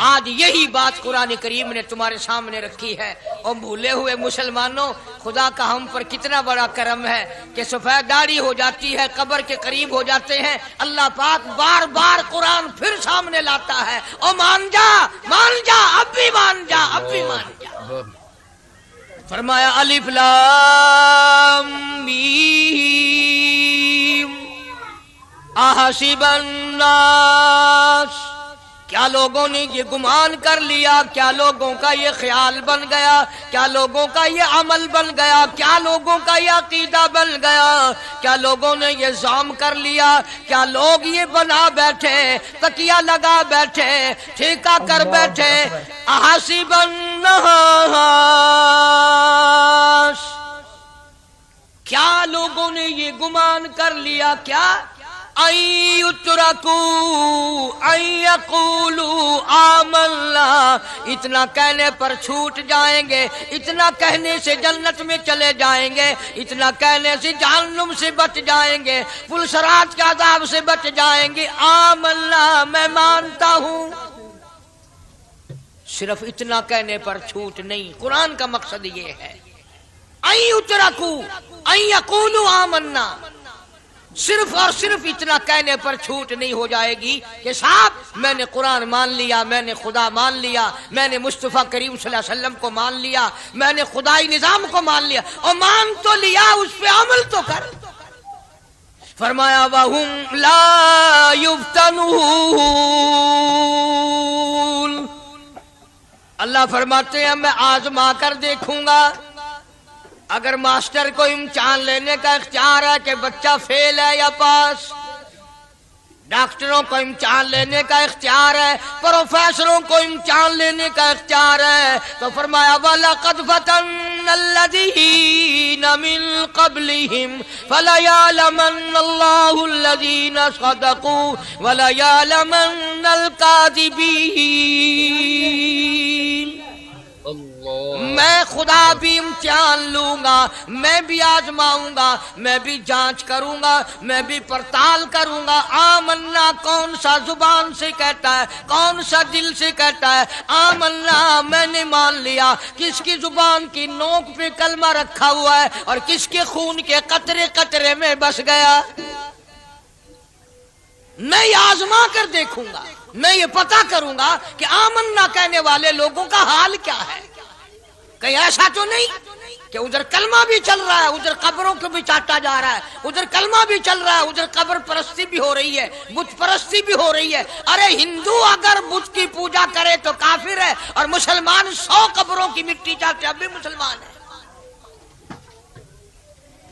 آج یہی بات قرآن کریم نے تمہارے سامنے رکھی ہے۔ اور بھولے ہوئے مسلمانوں، خدا کا ہم پر کتنا بڑا کرم ہے کہ سفید داڑھی ہو جاتی ہے، قبر کے قریب ہو جاتے ہیں، اللہ پاک بار بار قرآن پھر سامنے لاتا ہے، اور مان جا اب بھی مان جا، اب بھی مان جا۔ فرمایا الف لام میم احسب الناس، کیا لوگوں نے یہ گمان کر لیا، کیا لوگوں کا یہ خیال بن گیا، کیا لوگوں کا یہ عمل بن گیا، کیا لوگوں کا یہ عقیدہ بن گیا، کیا لوگوں نے یہ زعم کر لیا، کیا لوگ یہ بنا بیٹھے، تکیہ لگا بیٹھے، ٹھیکہ کر بیٹھے، احسب الناس، کیا لوگوں نے یہ گمان کر لیا، کیا ان یترکوا ان یقولوا آمنا، اتنا کہنے پر چھوٹ جائیں گے، اتنا کہنے سے جنت میں چلے جائیں گے، اتنا کہنے سے جہنم سے بچ جائیں گے، پلسرات کے عذاب سے بچ جائیں گے، آمنا میں مانتا ہوں۔ صرف اتنا کہنے پر چھوٹ نہیں، قرآن کا مقصد یہ ہے ان یترکوا ان یقولوا آمنا، صرف اور صرف اتنا کہنے پر چھوٹ نہیں ہو جائے گی کہ صاحب میں نے قرآن مان لیا، میں نے خدا مان لیا، میں نے مصطفیٰ کریم صلی اللہ علیہ وسلم کو مان لیا، میں نے خدائی نظام کو مان لیا، اور مان تو لیا، اس پہ عمل تو کر۔ فرمایا وَهُمْ لَا يُفْتَنُونَ، اللہ فرماتے ہیں میں آزما کر دیکھوں گا۔ اگر ماسٹر کو امتحان لینے کا اختیار ہے کہ بچہ فیل ہے یا پاس، ڈاکٹروں کو امتحان لینے کا اختیار ہے، پروفیسروں کو امتحان لینے کا اختیار ہے، تو فرمایا وَلَقَدْ فَتَنَّ الَّذِينَ مِن قَبْلِهِمْ فَلَيَعْلَمَنَّ اللَّهُ الَّذِينَ صَدَقُوا وَلَيَعْلَمَنَّ الْكَاذِبِينَ۔ میں خدا بھی امتحان لوں گا، میں بھی آزماؤں گا، میں بھی جانچ کروں گا، میں بھی پڑتال کروں گا۔ آمنا کون سا زبان سے کہتا ہے، کون سا دل سے کہتا ہے آمنا میں نے مان لیا، کس کی زبان کی نوک پہ کلمہ رکھا ہوا ہے اور کس کے خون کے قطرے قطرے میں بس گیا۔ میں یہ آزما کر دیکھوں گا، میں یہ پتہ کروں گا کہ آمنا کہنے والے لوگوں کا حال کیا ہے۔ کہیں ایسا تو نہیں کہ ادھر کلمہ بھی چل رہا ہے، ادھر قبروں کو بھی چاٹا جا رہا ہے، ادھر کلمہ بھی چل رہا ہے، ادھر قبر پرستی بھی ہو رہی ہے، بت پرستی بھی ہو رہی ہے۔ ارے ہندو اگر بت کی پوجا کرے تو کافر ہے، اور مسلمان 100 قبروں کی مٹی چاٹے اب بھی مسلمان ہے۔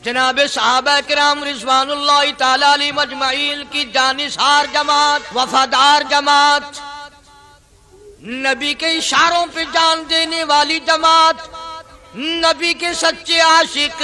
جناب صحابہ کرام رضوان اللہ تعالی علیہم اجمعین کی جانثار جماعت، وفادار جماعت، نبی کے اشاروں پہ جان دینے والی جماعت، نبی کے سچے عاشق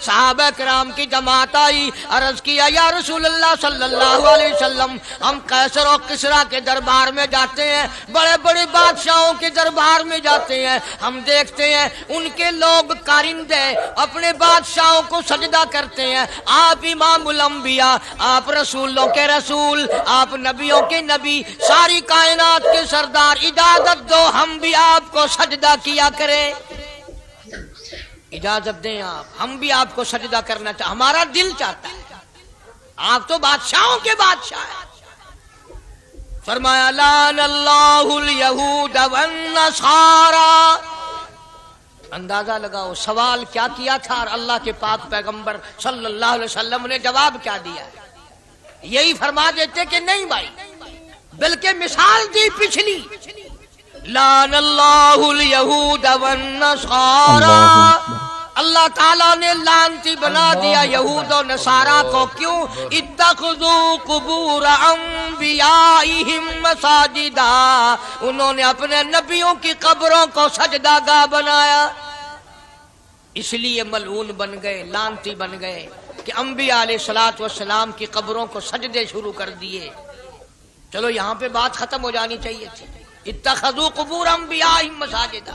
صحابہ کرام کی جماعت آئی، عرض کیا یا رسول اللہ صلی اللہ علیہ وسلم، ہم قیصر و کسریٰ کے دربار میں جاتے ہیں، بڑے بڑے بادشاہوں کے دربار میں جاتے ہیں، ہم دیکھتے ہیں ان کے لوگ کارندے اپنے بادشاہوں کو سجدہ کرتے ہیں، آپ امام الانبیاء، آپ رسولوں کے رسول، آپ نبیوں کے نبی، ساری کائنات کے سردار، اجازت دو ہم بھی آپ کو سجدہ کیا کریں، اجازت دیں آپ، ہم بھی آپ کو سجدہ کرنا چاہتے، ہمارا دل چاہتا ہے، آپ تو بادشاہوں کے بادشاہ ہیں۔ فرمایا لعن اللہ الیہود والنصارى، اندازہ لگاؤ سوال کیا کیا تھا اور اللہ کے پاک پیغمبر صلی اللہ علیہ وسلم نے جواب کیا دیا ہے؟ یہی فرما دیتے کہ نہیں بھائی، بلکہ مثال دی پچھلی، لعن اللہ الیہود والنصارى، اللہ تعالیٰ نے لعنتی بنا دیا یہود و نصارہ کو، کیوں؟ اتخذوا قبور انبیائہم مساجدا، انہوں نے اپنے نبیوں کی قبروں کو سجدہ گاہ بنایا، اس لیے ملعون بن گئے، لعنتی بن گئے کہ انبیاء علیہ السلام کی قبروں کو سجدے شروع کر دیے۔ چلو یہاں پہ بات ختم ہو جانی چاہیے تھی، اتخذوا قبور انبیائہم مساجدا،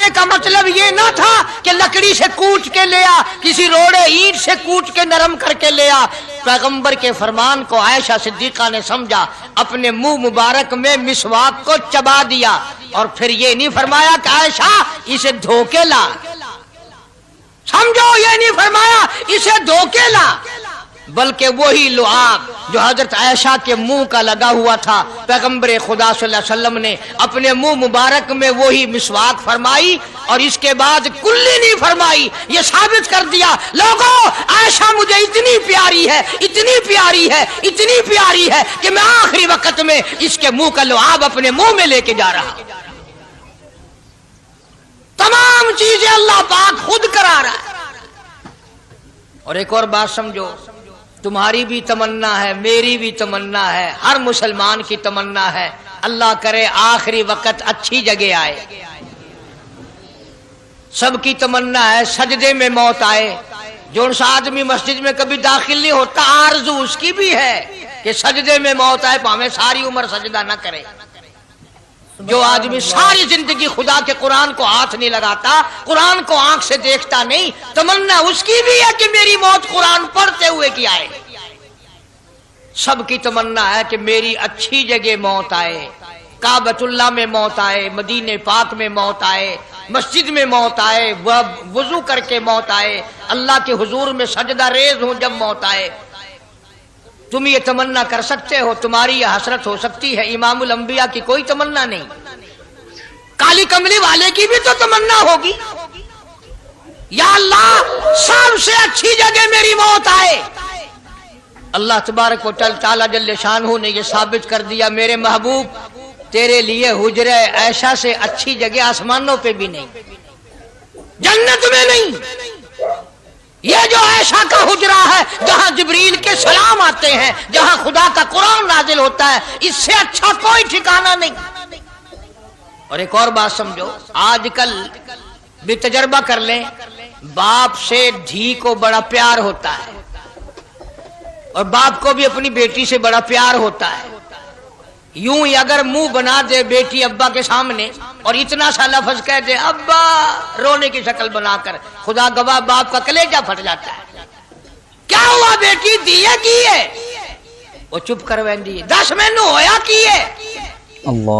کا مطلب یہ نہ تھا کہ لکڑی سے کوٹ کے لیا، کسی روڑے اینٹ سے کوٹ کے نرم کر کے لیا۔ پیغمبر کے فرمان کو عائشہ صدیقہ نے سمجھا، اپنے منہ مبارک میں مسواک کو چبا دیا، اور پھر یہ نہیں فرمایا کہ عائشہ اسے دھو کے لا، سمجھو یہ نہیں فرمایا اسے دھو کے لا، بلکہ وہی لعاب جو حضرت عائشہ کے منہ کا لگا ہوا تھا، پیغمبر خدا صلی اللہ علیہ وسلم نے اپنے منہ مبارک میں وہی مسواک فرمائی، اور اس کے بعد کلی نہیں فرمائی۔ یہ ثابت کر دیا لوگوں عائشہ مجھے اتنی پیاری ہے، اتنی پیاری ہے، اتنی پیاری ہے کہ میں آخری وقت میں اس کے منہ کا لعاب اپنے منہ میں لے کے جا رہا ہوں۔ تمام چیزیں اللہ پاک خود کرا رہا ہے۔ اور ایک اور بات سمجھو، تمہاری بھی تمنا ہے، میری بھی تمنا ہے، ہر مسلمان کی تمنا ہے، اللہ کرے آخری وقت اچھی جگہ آئے۔ سب کی تمنا ہے سجدے میں موت آئے۔ جو سا آدمی مسجد میں کبھی داخل نہیں ہوتا، آرزو اس کی بھی ہے کہ سجدے میں موت آئے، ہمیں ساری عمر سجدہ نہ کرے۔ جو آدمی ساری زندگی خدا کے قرآن کو ہاتھ نہیں لگاتا، قرآن کو آنکھ سے دیکھتا نہیں، تمنا اس کی بھی ہے کہ میری موت قرآن پڑھتے ہوئے کی آئے۔ سب کی تمنا ہے کہ میری اچھی جگہ موت آئے، کعبۃ اللہ میں موت آئے، مدینہ پاک میں موت آئے، مسجد میں موت آئے، وضو کر کے موت آئے، اللہ کے حضور میں سجدہ ریز ہوں جب موت آئے۔ تم یہ تمنا کر سکتے ہو، تمہاری یہ حسرت ہو سکتی ہے، امام الانبیاء کی کوئی تمنا نہیں۔ کالی کملی والے کی بھی تو تمنا ہوگی، یا اللہ سب سے اچھی جگہ میری موت آئے۔ اللہ تبارک و تعالی جل شانہ نے یہ ثابت کر دیا، میرے محبوب تیرے لیے حجرہ عائشہ سے اچھی جگہ آسمانوں پہ بھی نہیں، جنت میں نہیں۔ یہ جو عائشہ کا حجرہ ہے، جہاں جبریل کے سلام آتے ہیں، جہاں خدا کا قرآن نازل ہوتا ہے، اس سے اچھا کوئی ٹھکانہ نہیں۔ اور ایک اور بات سمجھو، آج کل بھی تجربہ کر لیں، باپ سے دھی کو بڑا پیار ہوتا ہے، اور باپ کو بھی اپنی بیٹی سے بڑا پیار ہوتا ہے۔ یوں ہی اگر منہ بنا دے بیٹی ابا کے سامنے اور اتنا سا لفظ کہہ دے ابا، رونے کی شکل بنا کر، خدا گواہ باپ کا کلیجہ پھٹ جاتا ہے۔ کیا ہوا بیٹی، دیے کی ہے؟ وہ چپ کر ویندی، 10 مینو ہویا کی ہے؟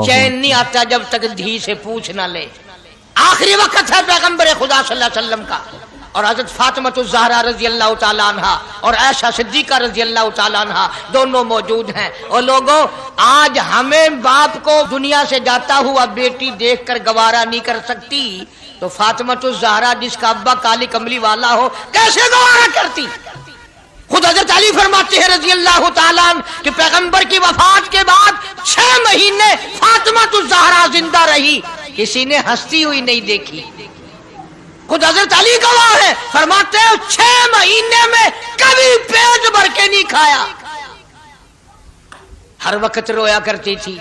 چین نہیں آتا جب تک دھی سے پوچھ نہ لے۔ آخری وقت ہے پیغمبر خدا صلی اللہ علیہ وسلم کا، اور حضرت فاطمہ الزہرا رضی اللہ تعالیٰ عنہ اور عائشہ صدیقہ رضی اللہ تعالیٰ عنہ دونوں موجود ہیں۔ اور لوگوں آج ہمیں باپ کو دنیا سے جاتا ہوا بیٹی دیکھ کر گوارا نہیں کر سکتی، تو فاطمہ الزہرا جس کا ابا کالی کملی والا ہو کیسے گوارا کرتی؟ خود حضرت علی فرماتے ہیں رضی اللہ تعالیٰ عنہ کہ پیغمبر کی وفات کے بعد 6 مہینے فاطمہ الزہرا زندہ رہی، کسی نے ہنستی ہوئی نہیں دیکھی۔ خود حضرت علی گواہ ہے، فرماتے ہیں 6 مہینے میں کبھی پیٹ بھر کے نہیں کھایا، ہر وقت رویا کرتی تھی۔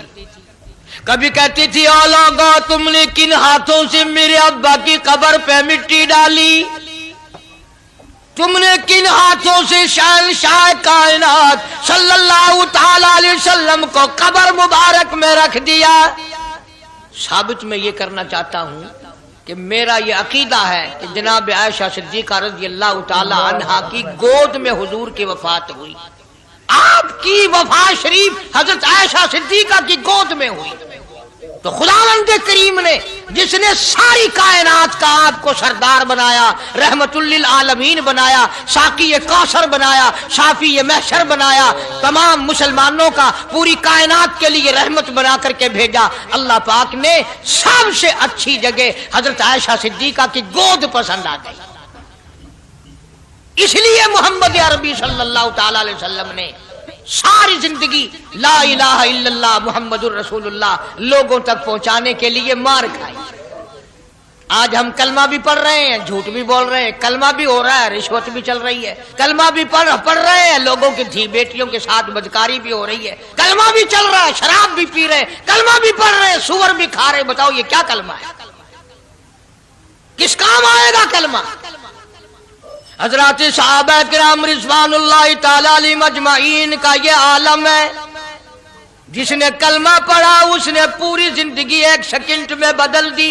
کبھی کہتی تھی او لوگو تم نے کن ہاتھوں سے میرے ابا کی قبر پہ مٹی ڈالی، تم نے کن ہاتھوں سے شہنشاہ کائنات صلی اللہ تعالی علیہ وسلم کو قبر مبارک میں رکھ دیا۔ ثابت میں یہ کرنا چاہتا ہوں کہ میرا یہ عقیدہ ہے کہ جناب عائشہ صدیقہ رضی اللہ تعالی عنہا کی گود میں حضور کی وفات ہوئی، آپ کی وفات شریف حضرت عائشہ صدیقہ کی گود میں ہوئی۔ تو خداوند کریم نے جس نے ساری کائنات کا آپ کو سردار بنایا، رحمت للعالمین بنایا، ساقی کوثر بنایا، شافی محشر بنایا، تمام مسلمانوں کا پوری کائنات کے لیے رحمت بنا کر کے بھیجا، اللہ پاک نے سب سے اچھی جگہ حضرت عائشہ صدیقہ کی گود پسند آ گئی۔ اس لیے محمد عربی صلی اللہ تعالی علیہ وسلم نے ساری زندگی لا الہ الا اللہ محمد الرسول اللہ لوگوں تک پہنچانے کے لیے مار کھائی۔ آج ہم کلمہ بھی پڑھ رہے ہیں، جھوٹ بھی بول رہے ہیں، کلمہ بھی ہو رہا ہے، رشوت بھی چل رہی ہے، کلمہ بھی پڑھ رہے ہیں، لوگوں کی دھی بیٹیوں کے ساتھ بدکاری بھی ہو رہی ہے، کلمہ بھی چل رہا ہے، شراب بھی پی رہے ہیں، کلمہ بھی پڑھ رہے ہیں، سور بھی کھا رہے ہیں۔ بتاؤ یہ کیا کلمہ ہے؟ کس کام آئے گا کلمہ؟ حضرات صحابہ کرام رضوان اللہ تعالی علیہم اجمعین کا یہ عالم ہے، جس نے کلمہ پڑھا اس نے پوری زندگی 1 سیکنڈ میں بدل دی۔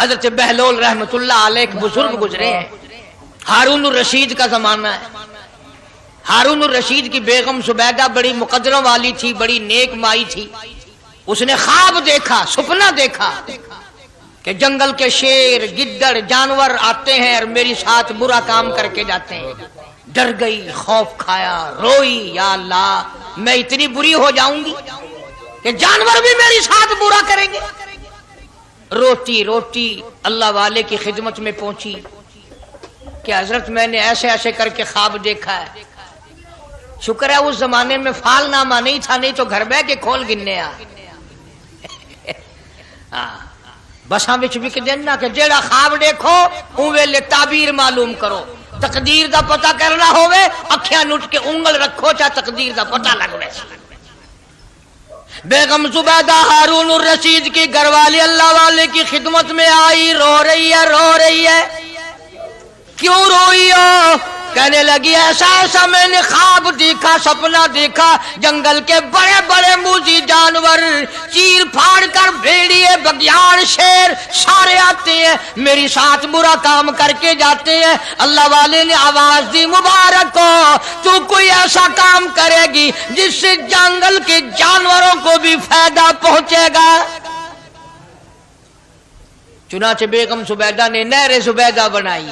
حضرت بہلول رحمتullah علیہ ایک بزرگ گزرے ہیں، ہارون الرشید کا زمانہ ہے۔ ہارون الرشید کی بیگم زبیدہ بڑی مقدروں والی تھی، بڑی نیک مائی تھی۔ اس نے خواب دیکھا، سپنا دیکھا کہ جنگل کے شیر، گدڑ، جانور آتے ہیں اور میری ساتھ برا کام کر کے جاتے ہیں۔ ڈر گئی، خوف کھایا، روئی، یا اللہ میں اتنی بری ہو جاؤں گی کہ جانور بھی میری ساتھ برا کریں گے۔ روتی روتی اللہ والے کی خدمت میں پہنچی کہ حضرت میں نے ایسے ایسے کر کے خواب دیکھا ہے۔ شکر ہے اس زمانے میں فال نامہ نہیں تھا، نہیں تو گھر بہ کے کھول گننے آ بساں وچ وک دینا کہ جیڑا خواب دیکھو اون ویلے تعبیر معلوم کرو۔ تقدیر دا پتہ کرنا ہوئے اکھیاں نٹ کے انگل رکھو چا تقدیر دا پتہ لگ ویسے۔ بیگم زبیدہ ہارون الرشید کی گھر والی اللہ والے کی خدمت میں آئی، رو رہی ہے۔ کیوں روئی ہو؟ کہنے لگی ایسا ایسا میں نے خواب دیکھا، سپنا دیکھا، جنگل کے بڑے بڑے موذی جانور، چیر پھاڑ کر بھیڑیے، بگیان، شیر سارے آتے ہیں، میری ساتھ برا کام کر کے جاتے ہیں۔ اللہ والے نے آواز دی مبارک ہو، تو کوئی ایسا کام کرے گی جس سے جنگل کے جانوروں کو بھی فائدہ پہنچے گا۔ چنانچہ بیگم زبیدہ نے نہر زبیدہ بنائی،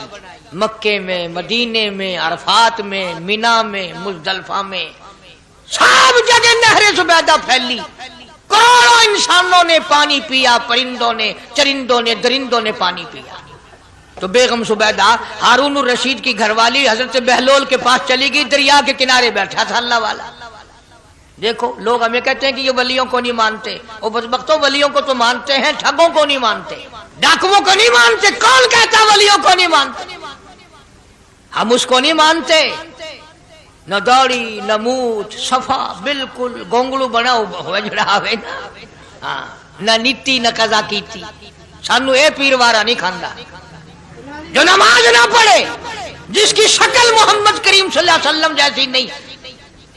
مکے میں، مدینے میں، عرفات میں، مینا میں، مزدلفہ میں، سب جگہ نہر زبیدہ پھیلی۔ کروڑوں انسانوں نے پانی پیا، پرندوں نے، چرندوں نے، درندوں نے پانی پیا۔ تو بیگم زبیدہ ہارون الرشید کی گھر والی حضرت بہلول کے پاس چلی گئی، دریا کے کنارے بیٹھا تھا اللہ والا۔ دیکھو لوگ ہمیں کہتے ہیں کہ یہ ولیوں کو نہیں مانتے، وہ بدبختوں ولیوں کو تو مانتے ہیں، ٹھگوں کو نہیں مانتے، ڈاکوؤں کو نہیں مانتے۔ کون کہتا ولیوں کو نہیں مانتے؟ ہم اس کو نہیں مانتے، نہ داڑھی نہ مونچھ، صفا بالکل گونگلو بنا ہوا جڑا ہوئے نا، نہ نیتی نہ قضا کیتی، سانو اے پیروارا نہیں کھاندا۔ جو نماز نہ پڑھے، جس کی شکل محمد کریم صلی اللہ علیہ وسلم جیسی نہیں،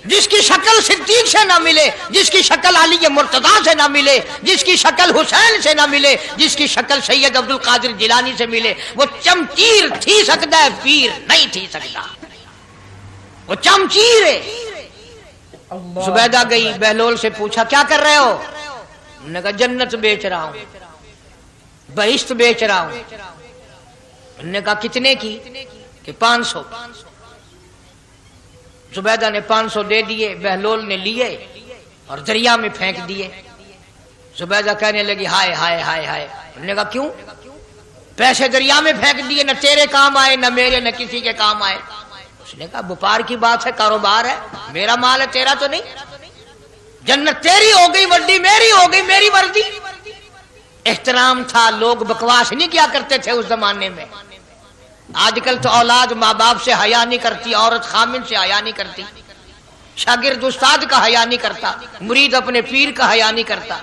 جس کی شکل صدیق سے نہ ملے، جس کی شکل علی مرتضیٰ سے نہ ملے، جس کی شکل حسین سے نہ ملے، جس کی شکل سید عبد القادر جیلانی سے ملے، وہ چمچیر تھی سکتا ہے، پیر نہیں تھی سکتا، وہ چمچیر ہے۔ زبیدہ گئی، بہلول سے پوچھا کیا کر رہے ہو؟ انہوں نے کہا جنت بیچ رہا ہوں، بہشت بیچ رہا ہوں۔ انہوں نے کہا کتنے کی؟ کہ 500۔ زبیدہ نے 500 دے دیے، بہلول نے لیے اور دریا میں پھینک دیے۔ زبیدہ کہنے لگی ہائے ہائے ہائے ہائے۔ انہوں نے کہا کیوں؟ پیسے دریا میں پھینک دیے، نہ تیرے کام آئے نہ میرے نہ کسی کے کام آئے۔ اس نے کہا وپار کی بات ہے، کاروبار ہے، میرا مال ہے تیرا تو نہیں، جنت تیری ہو گئی وڈی، میری ہو گئی، میری وردی۔ احترام تھا، لوگ بکواس نہیں کیا کرتے تھے اس زمانے میں۔ آج کل تو اولاد ماں باپ سے حیا نہیں کرتی، عورت خامن سے حیا نہیں کرتی، شاگرد استاد کا حیا نہیں کرتا، مرید اپنے پیر کا حیا نہیں کرتا۔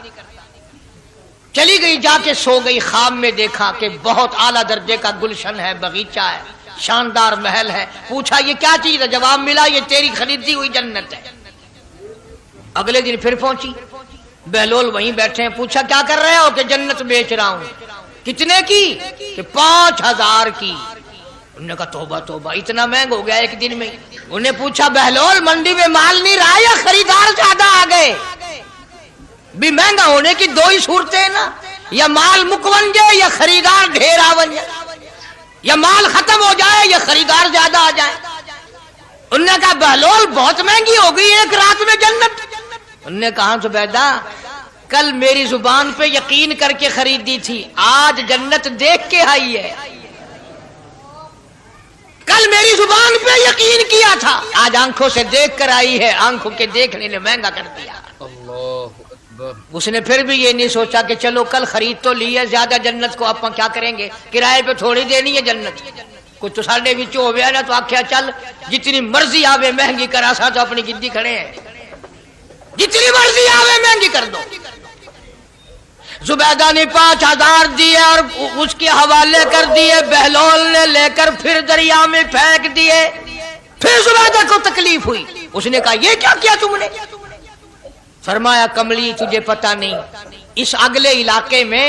چلی گئی، جا کے سو گئی، خواب میں دیکھا کہ بہت اعلیٰ درجے کا گلشن ہے، باغیچہ ہے، شاندار محل ہے۔ پوچھا یہ کیا چیز ہے؟ جواب ملا یہ تیری خریدی ہوئی جنت ہے۔ اگلے دن پھر پہنچی، بہلول وہیں بیٹھے ہیں۔ پوچھا کیا کر رہے ہو؟ کہ جنت بیچ رہا ہوں۔ کتنے کی؟ کہ 5000 کی۔ انہوں نے کہا توبہ توبہ، اتنا مہنگا ہو گیا ایک دن میں۔ انہوں نے پوچھا بہلول منڈی میں مال نہیں رہا یا خریدار زیادہ آ گئے؟ بھی مہنگا ہونے کی دو ہی صورتیں ہیں نا، یا مال مکون جائے یا خریدار ڈھیر آون جائے، یا مال ختم ہو جائے یا خریدار زیادہ آ جائے۔ انہوں نے کہا بہلول بہت مہنگی ہو گئی ایک رات میں جنت۔ انہوں نے کہا زبیدہ کل میری زبان پہ یقین کر کے خریدی تھی، آج جنت دیکھ کے آئی ہے۔ کل میری زبان پہ یقین کیا تھا، آج آنکھوں سے دیکھ کر آئی ہے، آنکھوں کے دیکھنے نے مہنگا کر دیا۔ اس نے پھر بھی یہ نہیں سوچا کہ چلو کل خرید تو لی ہے، زیادہ جنت کو آپ کیا کریں گے، کرائے پہ تھوڑی دینی ہے جنت۔ کچھ تو ساڑھے بھی ہو گیا نا، تو آخیا چل جتنی مرضی آوے مہنگی کرا، سا تو اپنی گدی کھڑے ہیں، جتنی مرضی آوے مہنگی کر دو۔ زبیدہ نے 5000 دیے اور اس کے حوالے کر دیے، بہلول نے لے کر پھر دریا میں پھینک دیے۔ پھر زبیدہ کو تکلیف ہوئی، اس نے کہا یہ کیا کیا تم نے؟ فرمایا کملی تجھے پتہ نہیں، اس اگلے علاقے میں